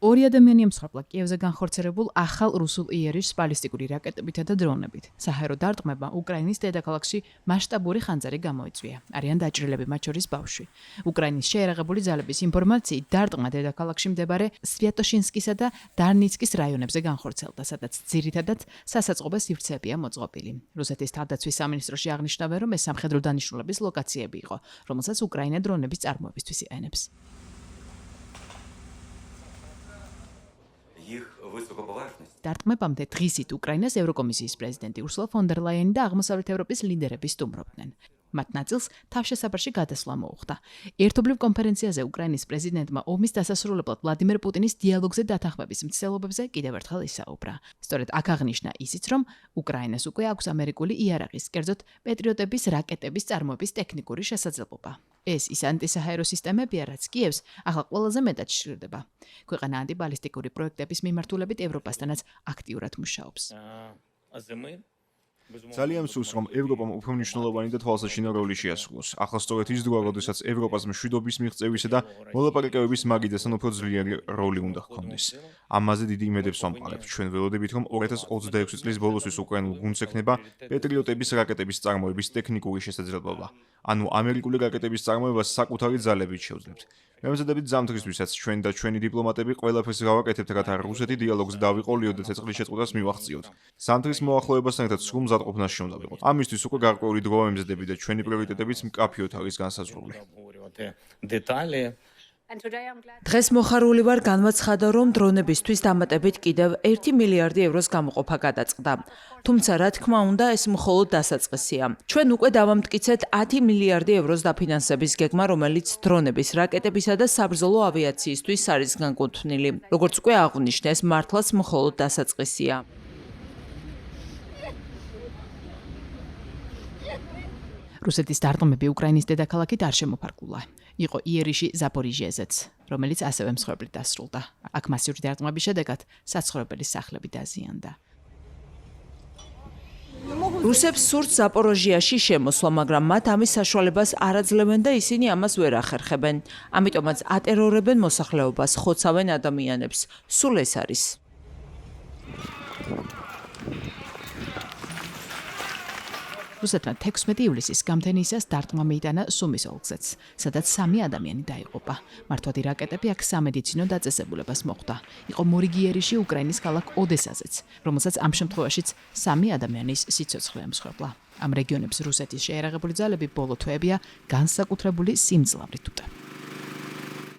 ორი ადამიანი ემსხვერპლა კიევზე განხორციელებულ ახალ რუსულ იერიშს ბალისტიკური რაკეტებითა და დრონებით. საჰაერო დარტყმებმა უკრაინის დედაქალაქში მასშტაბური ხანძარი გამოიწვია. არიან დაჭრილები, მათ შორის ბავშვი. უკრაინის შეერაღებული ძალების ინფორმაციით, დარტყმა დედაქალაქში მდებარე სვიატოშინსკისა და დარნიცკის რაიონებზე განხორციელდა, სადაც ძირითადად სასაწყობე სივრცეებია მოწყობილი. რუსეთის თავდაცვის სამინისტროში აღნიშნავენ, რომ ეს სამხედრო დანიშნულების ლოკაციები იყო, რომელსაც უკრაინა დრონების წარმოებისთვის იყენებს. დარტყმებამდე დღისით უკრაინას ევროკომისიის პრეზიდენტი ურსულა ფონ დერ ლაიანი და აღმოსავლეთ ევროპის ლიდერები სტუმრობდნენ. მათ ნაწილს თავშესაფარში გადასვლა მოუხდა. ერთობლივ კონფერენციაზე უკრაინის პრეზიდენტმა ომის დასასრულებლად ვლადიმერ პუტინის დიალოგზე დათანხმების მცდელობებზე კიდევ ერთხელ ისაუბრა. სწორედ აქ აღნიშნა ისიც, რომ უკრაინას უკვე აქვს ამერიკული იარაღის, კერძოდ პეტრიოტების რაკეტების წარმოების ტექნიკური შესაძლებლობა. ეს ის ანტისაჰაერო სისტემებია, რაც კიევს ახლა ყველაზე მეტად სჭირდება. ქვეყანა ანტიბალისტიკური პროექტების მიმართულებით ევროპასთანაც აქტიურად მუშაობს. ძალიან სურს, რომ ევროპამ უფრო მნიშვნელოვანი და თვალსაჩინო როლი შეასრულოს. ახლა სწორედ ის დროა, როდესაც ევროპას მშვიდობის მიღწევისა და მოლაპარაკებების მაგიდასთან უფრო ძლიერი როლი უნდა ჰქონდეს. ამაზე დიდი იმედებს ვამყარებთ. ჩვენ ველოდებით, რომ 2026 წლის ბოლოსთვის უკრაინულ გუნდს ექნება პეტრიოტების რაკეტების წარმოების ტექნიკური შესაძლებლობა. ანუ ამერიკული რაკეტების წარმოებას საკუთარი ძალებით შევძლებთ. მემზადებით ზამთრისთვისაც ჩვენ და ჩვენი დიპლომატები ყველაფერს გავაკეთებთ, რათა რუსეთი დიალოგზე დავიყოლიოთ და ცეცხლის შეწყვეტას მივახციოთ. ზამთრის მოახლოებასთან ერთად სრულ მზადყოფნას უნდა ვიყოთ. ამისთვის უკვე გარკვეული დროა მემზადები და ჩვენი პრიორიტეტებიც მკაფიოდ არის განსაზღვრული. დღეს მოხარული ვარ განვაცხადა, რომ დრონებისთვის დამატებით კიდევ 1 მილიარდი ევროს გამოყოფა გადაწყდა. თუმცა, რა თქმა უნდა, ეს მხოლოდ დასაწყისია. ჩვენ უკვე დავამტკიცეთ 10 მილიარდი ევროს დაფინანსების გეგმა, რომელიც დრონების, რაკეტებისა და საბრძოლო ავიაციისთვის არის განკუთვნილი. როგორც უკვე აღვნიშნე, ეს მართლაც მხოლოდ დასაწყისია. რუსეთის დარტყმები უკრაინის დედაქალაქით არ შემოფარგულა. იყო იერიში ზაპორიჟიეზეც, რომელიც ასევე მსხვერპლით დასრულდა. აქ მასიური დარტყმების შედეგად საცხოვრებელი სახლები დაზიანდა. რუსებს სურთ ზაპოროჟიაში შემოსვლა, მაგრამ მათ ამის საშუალებას არ აძლევენ და ისინი ამას ვერ ახერხებენ. ამიტომაც ატერორებენ მოსახლეობას, ხოცავენ ადამიანებს. სულ ეს არის. რუსეთმა 16 ივლისის გამთენიისას დარტყმა მიიტანა სუმის ოლქზეც, სადაც 3 ადამიანი დაიღუპა. მართვადი რაკეტები აქ სამედიცინო დაწესებულებას მოხვდა. იყო მორიგი იერიში უკრაინის ქალაქ ოდესაზეც, რომელსაც ამ შემთხვევაშიც 3 ადამიანის სიცოცხლე ემსხვერპლა. ამ რეგიონებს რუსეთის შეერაღებული ძალები ბოლო თვეებია განსაკუთრებული სიმძლავრით უტევენ.